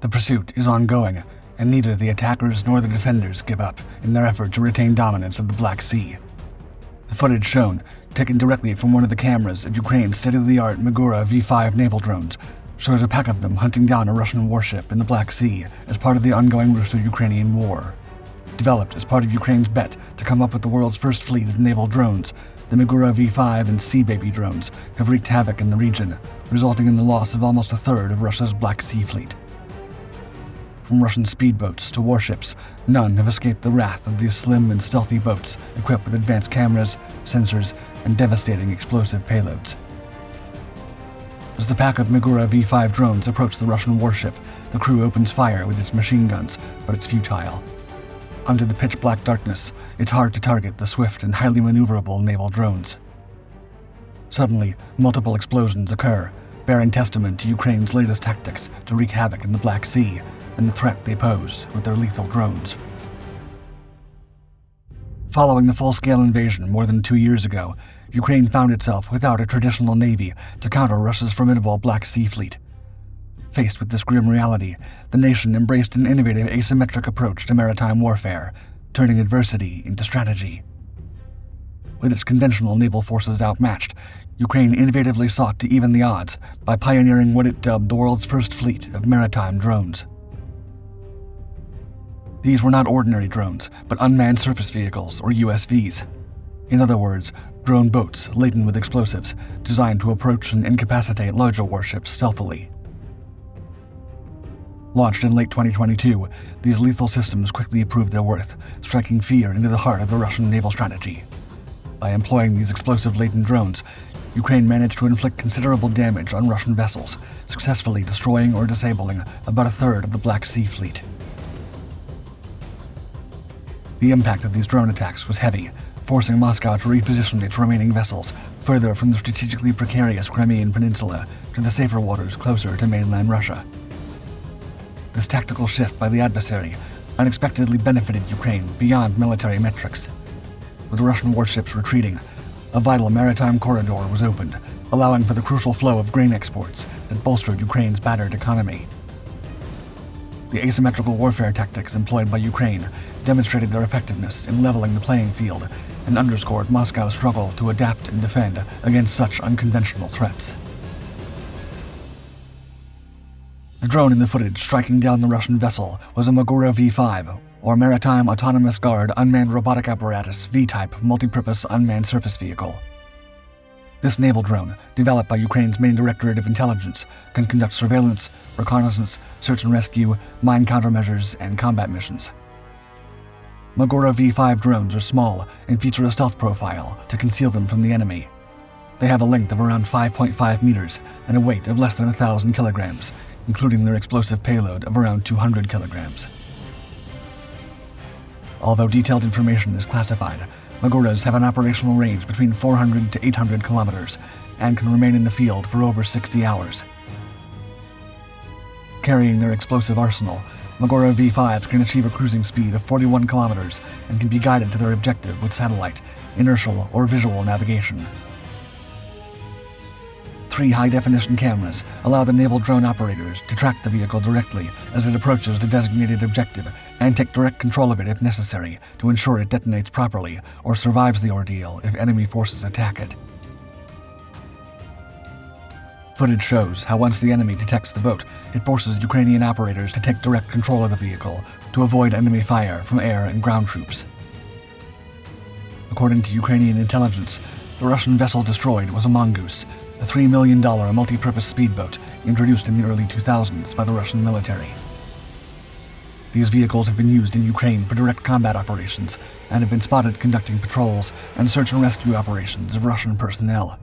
The pursuit is ongoing, and neither the attackers nor the defenders give up in their effort to retain dominance of the Black Sea. The footage shown, taken directly from one of the cameras of Ukraine's state-of-the-art Magura V5 naval drones, shows a pack of them hunting down a Russian warship in the Black Sea as part of the ongoing Russo-Ukrainian War. Developed as part of Ukraine's bet to come up with the world's first fleet of naval drones, the Migura V5 and Sea Baby drones have wreaked havoc in the region, resulting in the loss of almost a third of Russia's Black Sea fleet. From Russian speedboats to warships, none have escaped the wrath of these slim and stealthy boats equipped with advanced cameras, sensors, and devastating explosive payloads. As the pack of Magura V5 drones approach the Russian warship, the crew opens fire with its machine guns, but it's futile. Under the pitch-black darkness, it's hard to target the swift and highly maneuverable naval drones. Suddenly, multiple explosions occur, bearing testament to Ukraine's latest tactics to wreak havoc in the Black Sea and the threat they pose with their lethal drones. Following the full-scale invasion more than 2 years ago, Ukraine found itself without a traditional navy to counter Russia's formidable Black Sea fleet. Faced with this grim reality, the nation embraced an innovative asymmetric approach to maritime warfare, turning adversity into strategy. With its conventional naval forces outmatched, Ukraine innovatively sought to even the odds by pioneering what it dubbed the world's first fleet of maritime drones. These were not ordinary drones, but unmanned surface vehicles, or USVs. In other words, drone boats laden with explosives, designed to approach and incapacitate larger warships stealthily. Launched in late 2022, these lethal systems quickly proved their worth, striking fear into the heart of the Russian naval strategy. By employing these explosive-laden drones, Ukraine managed to inflict considerable damage on Russian vessels, successfully destroying or disabling about a third of the Black Sea fleet. The impact of these drone attacks was heavy, forcing Moscow to reposition its remaining vessels further from the strategically precarious Crimean Peninsula to the safer waters closer to mainland Russia. This tactical shift by the adversary unexpectedly benefited Ukraine beyond military metrics. With Russian warships retreating, a vital maritime corridor was opened, allowing for the crucial flow of grain exports that bolstered Ukraine's battered economy. The asymmetrical warfare tactics employed by Ukraine demonstrated their effectiveness in leveling the playing field and underscored Moscow's struggle to adapt and defend against such unconventional threats. The drone in the footage striking down the Russian vessel was a Magura V5, or Maritime Autonomous Guard Unmanned Robotic Apparatus V-type multipurpose unmanned surface vehicle. This naval drone, developed by Ukraine's main Directorate of Intelligence, can conduct surveillance, reconnaissance, search and rescue, mine countermeasures, and combat missions. Magura V5 drones are small and feature a stealth profile to conceal them from the enemy. They have a length of around 5.5 meters and a weight of less than 1,000 kilograms, including their explosive payload of around 200 kilograms. Although detailed information is classified, Maguras have an operational range between 400 to 800 kilometers and can remain in the field for over 60 hours. Carrying their explosive arsenal, Magura V5s can achieve a cruising speed of 41 kilometers and can be guided to their objective with satellite, inertial, or visual navigation. 3 high-definition cameras allow the naval drone operators to track the vehicle directly as it approaches the designated objective and take direct control of it if necessary to ensure it detonates properly or survives the ordeal if enemy forces attack it. Footage shows how once the enemy detects the boat, it forces Ukrainian operators to take direct control of the vehicle to avoid enemy fire from air and ground troops. According to Ukrainian intelligence, the Russian vessel destroyed was a Mongoose, a $3 million multi-purpose speedboat introduced in the early 2000s by the Russian military. These vehicles have been used in Ukraine for direct combat operations and have been spotted conducting patrols and search and rescue operations of Russian personnel.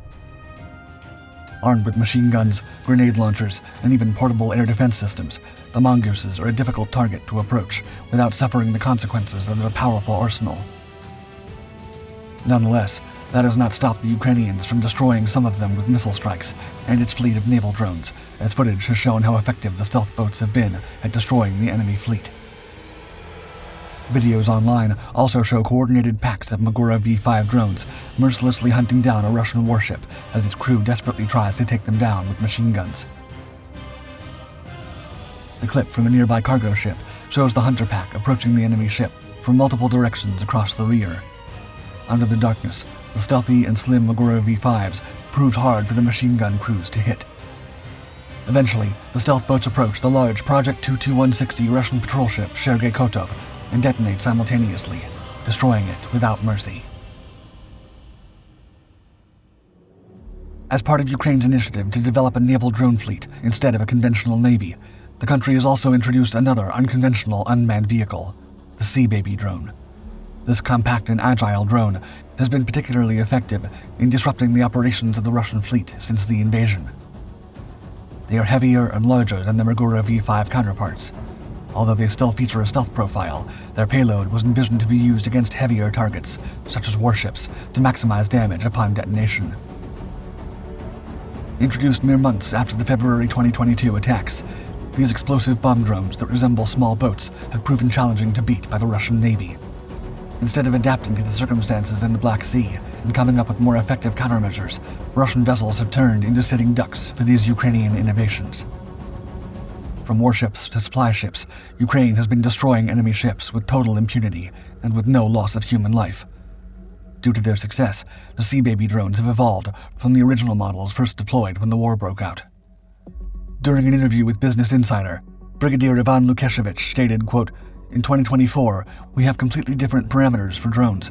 Armed with machine guns, grenade launchers, and even portable air defense systems, the Mongooses are a difficult target to approach without suffering the consequences of their powerful arsenal. Nonetheless, that has not stopped the Ukrainians from destroying some of them with missile strikes and its fleet of naval drones, as footage has shown how effective the stealth boats have been at destroying the enemy fleet. Videos online also show coordinated packs of Magura V5 drones mercilessly hunting down a Russian warship as its crew desperately tries to take them down with machine guns. The clip from a nearby cargo ship shows the hunter pack approaching the enemy ship from multiple directions across the rear. Under the darkness, the stealthy and slim Magura V5s proved hard for the machine gun crews to hit. Eventually, the stealth boats approach the large Project 22160 Russian patrol ship Sergei Kotov and detonate simultaneously, destroying it without mercy. As part of Ukraine's initiative to develop a naval drone fleet instead of a conventional navy, the country has also introduced another unconventional unmanned vehicle, the Sea Baby drone. This compact and agile drone has been particularly effective in disrupting the operations of the Russian fleet since the invasion. They are heavier and larger than the Magura V5 counterparts. Although they still feature a stealth profile, their payload was envisioned to be used against heavier targets, such as warships, to maximize damage upon detonation. Introduced mere months after the February 2022 attacks, these explosive bomb drones that resemble small boats have proven challenging to beat by the Russian Navy. Instead of adapting to the circumstances in the Black Sea and coming up with more effective countermeasures, Russian vessels have turned into sitting ducks for these Ukrainian innovations. From warships to supply ships, Ukraine has been destroying enemy ships with total impunity and with no loss of human life. Due to their success, the Sea Baby drones have evolved from the original models first deployed when the war broke out. During an interview with Business Insider, Brigadier Ivan Lukashevich stated, quote, "In 2024, we have completely different parameters for drones,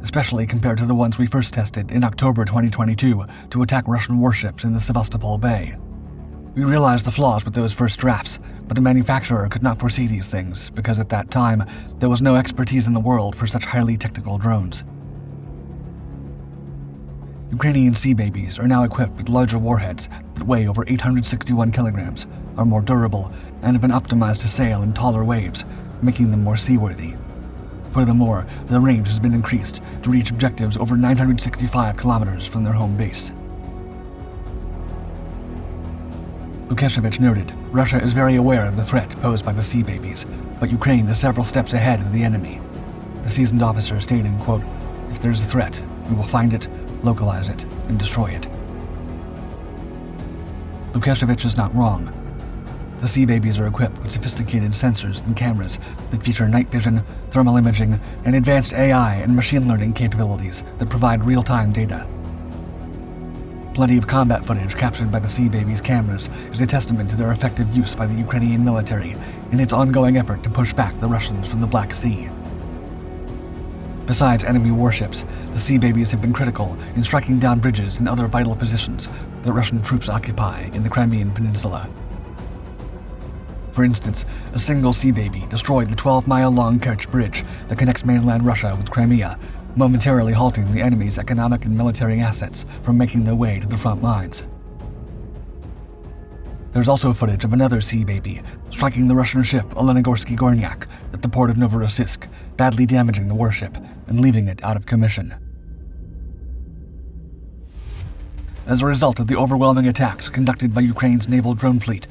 especially compared to the ones we first tested in October 2022 to attack Russian warships in the Sevastopol Bay. We realized the flaws with those first drafts, but the manufacturer could not foresee these things because at that time, there was no expertise in the world for such highly technical drones." Ukrainian Sea Babies are now equipped with larger warheads that weigh over 861 kilograms, are more durable, and have been optimized to sail in taller waves, making them more seaworthy. Furthermore, their range has been increased to reach objectives over 965 kilometers from their home base. Lukashevich noted, Russia is very aware of the threat posed by the Sea Babies, but Ukraine is several steps ahead of the enemy. The seasoned officer stated, quote, "If there's a threat, we will find it, localize it, and destroy it." Lukashevich is not wrong. The Sea Babies are equipped with sophisticated sensors and cameras that feature night vision, thermal imaging, and advanced AI and machine learning capabilities that provide real-time data. Plenty of combat footage captured by the Sea Babies cameras is a testament to their effective use by the Ukrainian military in its ongoing effort to push back the Russians from the Black Sea. Besides enemy warships, the Sea Babies have been critical in striking down bridges and other vital positions that Russian troops occupy in the Crimean Peninsula. For instance, a single Sea Baby destroyed the 12-mile-long Kerch Bridge that connects mainland Russia with Crimea, momentarily halting the enemy's economic and military assets from making their way to the front lines. There's also footage of another Sea Baby striking the Russian ship Olenigorsky Gornyak at the port of Novorossiysk, badly damaging the warship and leaving it out of commission. As a result of the overwhelming attacks conducted by Ukraine's naval drone fleet,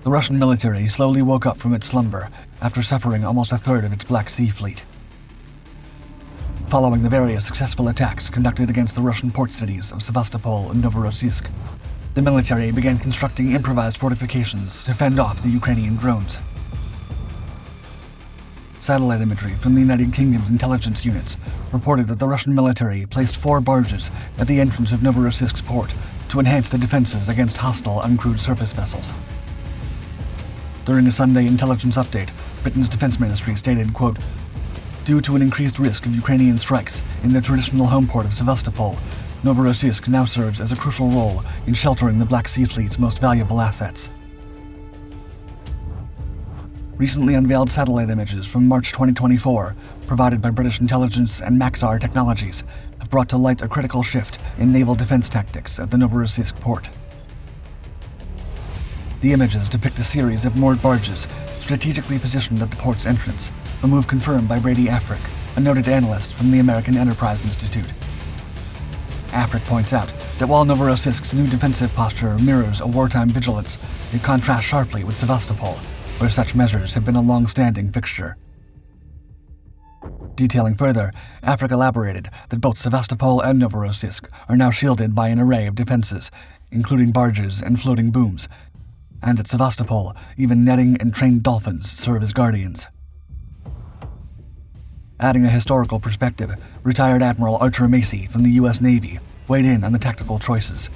the Russian military slowly woke up from its slumber after suffering almost a third of its Black Sea fleet. Following the various successful attacks conducted against the Russian port cities of Sevastopol and Novorossiysk, the military began constructing improvised fortifications to fend off the Ukrainian drones. Satellite imagery from the United Kingdom's intelligence units reported that the Russian military placed 4 barges at the entrance of Novorossiysk's port to enhance the defenses against hostile uncrewed surface vessels. During a Sunday intelligence update, Britain's defense ministry stated, quote, "Due to an increased risk of Ukrainian strikes in their traditional home port of Sevastopol, Novorossiysk now serves as a crucial role in sheltering the Black Sea Fleet's most valuable assets." Recently unveiled satellite images from March 2024, provided by British intelligence and Maxar Technologies, have brought to light a critical shift in naval defense tactics at the Novorossiysk port. The images depict a series of moored barges strategically positioned at the port's entrance, a move confirmed by Brady Afric, a noted analyst from the American Enterprise Institute. Afric points out that while Novorossiysk's new defensive posture mirrors a wartime vigilance, it contrasts sharply with Sevastopol, where such measures have been a long-standing fixture. Detailing further, Afric elaborated that both Sevastopol and Novorossiysk are now shielded by an array of defenses, including barges and floating booms, and at Sevastopol, even netting and trained dolphins serve as guardians. Adding a historical perspective, retired Admiral Archer Macy from the U.S. Navy weighed in on the tactical choices.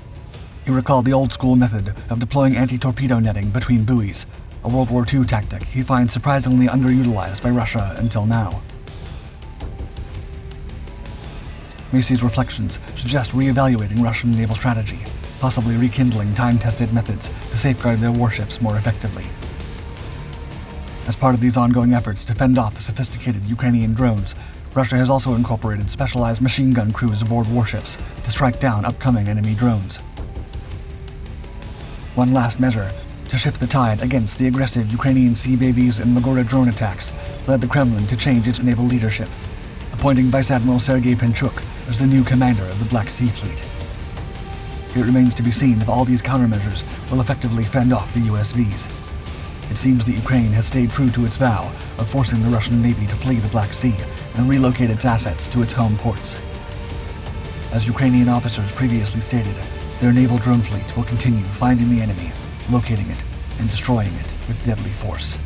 He recalled the old-school method of deploying anti-torpedo netting between buoys, a World War II tactic he finds surprisingly underutilized by Russia until now. Macy's reflections suggest re-evaluating Russian naval strategy, possibly rekindling time-tested methods to safeguard their warships more effectively. As part of these ongoing efforts to fend off the sophisticated Ukrainian drones, Russia has also incorporated specialized machine gun crews aboard warships to strike down upcoming enemy drones. One last measure to shift the tide against the aggressive Ukrainian Sea Babies and Magura drone attacks led the Kremlin to change its naval leadership, appointing Vice Admiral Sergei Pinchuk as the new commander of the Black Sea Fleet. It remains to be seen if all these countermeasures will effectively fend off the USVs. It seems that Ukraine has stayed true to its vow of forcing the Russian Navy to flee the Black Sea and relocate its assets to its home ports. As Ukrainian officers previously stated, their naval drone fleet will continue finding the enemy, locating it, and destroying it with deadly force.